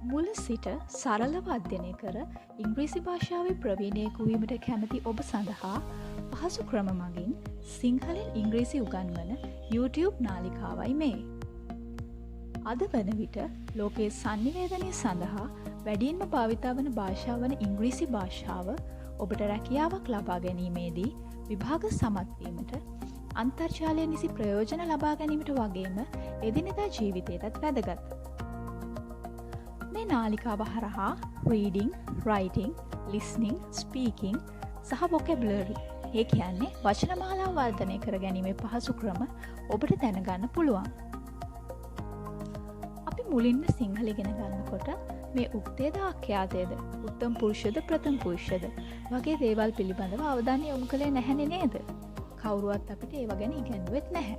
මුල සිට සරලව අධ්‍යයනය කර ඉංග්‍රීසි භාෂාවේ ප්‍රවීණයෙකු වීමට කැමති ඔබ සඳහා පහසු ක්‍රම මගින් සිංහලෙන් ඉංග්‍රීසි උගන්වන YouTube නාලිකාවයි මේ. අද වන විට ලෝකයේ sannivedanaya සඳහා වැඩියෙන්ම භාවිතා වන භාෂාව වන ඉංග්‍රීසි භාෂාව ඔබට රැකියාවක් ලබා ගැනීමේදී විභාග සමත් වීමට අන්තර්ජාලය නිසි ප්‍රයෝජන ලබා ගැනීමට වගේම එදිනෙදා ජීවිතයටත් වැදගත්. මේ නාලිකාව හරහා reading, writing, listening, speaking සහ vocabulary ඒ කියන්නේ වචන මාලාව වර්ධනය කර ගැනීමේ පහසු ක්‍රම ඔබට දැනගන්න පුළුවන්. අපි මුලින්ම සිංහල ඉගෙන ගන්නකොට මේ උක්තේද ආඛ්‍යාතයේද උත්තම පුරුෂද ප්‍රථම පුරුෂද වගේ දේවල් පිළිබඳව අවධානය යොමු කළේ නැහැනේ නේද? කවුරුවත් අපිට ඒව ගැන ඉගෙනුවෙත් නැහැ.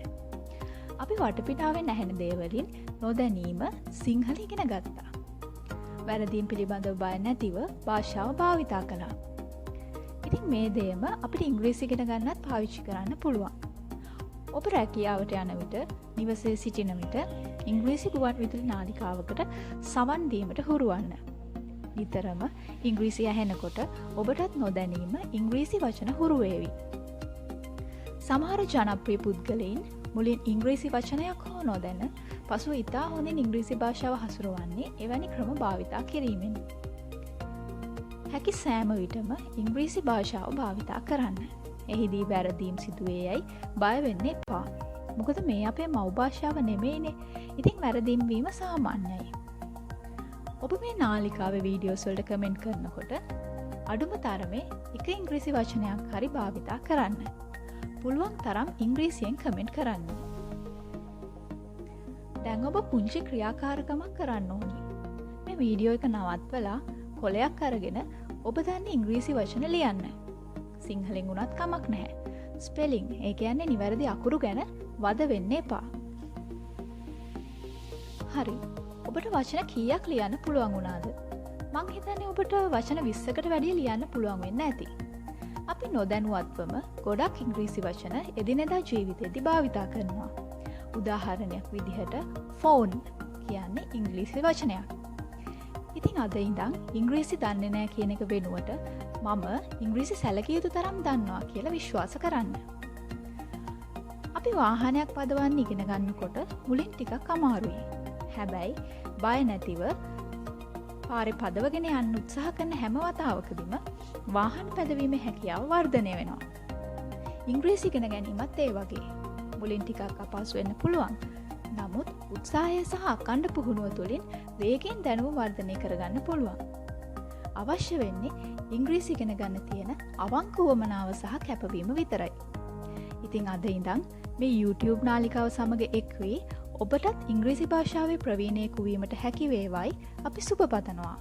අපි වටපිටාවෙන් ඇහෙන දේවලින් නොදැනීම සිංහල ඉගෙන ගත්තා. වැරදීම් පිළිබඳව බය නැතිව භාෂාව භාවිතා කළා. ඉතින් මේ දේම අපිට ඉංග්‍රීසි ඉගෙන ගන්නත් පාවිච්චි කරන්න පුළුවන්. ඔබ රැකියාවට යන විට, නිවසේ සිටින විට ඉංග්‍රීසි ගුවන් විදුලි නාලිකාවකට සවන් දීමට හුරුවන්න. නිතරම ඉංග්‍රීසි ඇහෙනකොට ඔබටත් නොදැනීම ඉංග්‍රීසි වචන හුරු වේවි. සමහර ජනප්‍රිය පුද්ගලයින් මුලින් ඉංග්‍රීසි වචනයක් හෝ නොදැන පසුව ඉතා හොඳින් ඉංග්‍රීසි භාෂාව හසුරුවන්නේ එවැනි ක්‍රම භාවිතා කිරීමෙන්. හැකි සෑම විටම ඉංග්‍රීසි භාෂාව භාවිතා කරන්න. එහිදී වැරදීම් සිදුවේ යයි බය වෙන්න එපා. මොකද මේ අපේ මව් භාෂාව නෙමෙයිනේ. ඉතින් වැරදීම් වීම සාමාන්‍යයි. ඔබ මේ නාලිකාවේ වීඩියෝස් වලට කමෙන්ට් කරනකොට අඩුම තරමේ එක ඉංග්‍රීසි වචනයක් හරි භාවිතා කරන්න. පුළුවන් තරම් ඉංග්‍රීසියෙන් කමෙන්ට් කරන්න. දැන් ඔබ පුංචි ක්‍රියාකාරකමක් කරන්න ඕනි. මේ වීඩියෝ එක නවත්වලා කොලයක් අරගෙන ඔබ දන්න ඉංග්‍රීසි වචන ලියන්න. සිංහලෙන් වුණත් කමක් නැහැ. ස්පෙලිං ඒ කියන්නේ නිවැරදි අකුරු ගැන වද වෙන්න එපා. හරි. ඔබට වචන කීයක් ලියන්න පුළුවන් වුණාද? මං හිතන්නේ ඔබට වචන 20කට වැඩිය ලියන්න පුළුවන් වෙන්න ඇති. අපි නොදැනුවත්වම ගොඩක් ඉංග්‍රීසි වචන එදිනෙදා ජීවිතේදී භාවිතා කරනවා. උදාහරණයක් විදිහට ෆෝන් කියන්නේ ඉංග්‍රීසි වචනයක්. ඉතින් අද ඉඳන් ඉංග්‍රීසි දන්නේ නැහැ කියන එක වෙනුවට මම ඉංග්‍රීසි සැලකිය යුතු තරම් දන්නවා කියලා විශ්වාස කරන්න. අපි වාහනයක් පදවන්න ඉගෙන ගන්නකොට මුලින් ටිකක් අමාරුයි. හැබැයි බය නැතිව පාරේ පදවගෙන යන්න උත්සාහ කරන හැම වතාවකදීම වාහන පැදවීමේ හැකියාව වර්ධනය වෙනවා. ඉංග්‍රීසි ඉගෙන ගැනීමත් ඒ වගේ. මුලින් ටිකක් අපහසු වෙන්න පුළුවන්. නමුත් උත්සාහය සහ අඛණ්ඩ පුහුණුව තුළින් වේගයෙන් දැනුම වර්ධනය කරගන්න පුළුවන්. අවශ්‍ය වෙන්නේ ඉංග්‍රීසි ඉගෙන ගන්න තියෙන අවංක උවමනාව සහ කැපවීම විතරයි. ඉතින් අද ඉඳන් මේ YouTube නාලිකාව සමග එක් වී ඔබටත් ඉංග්‍රීසි භාෂාවේ ප්‍රවීණයෙකු වීමට හැකි වේවායි අපි සුබ පතනවා.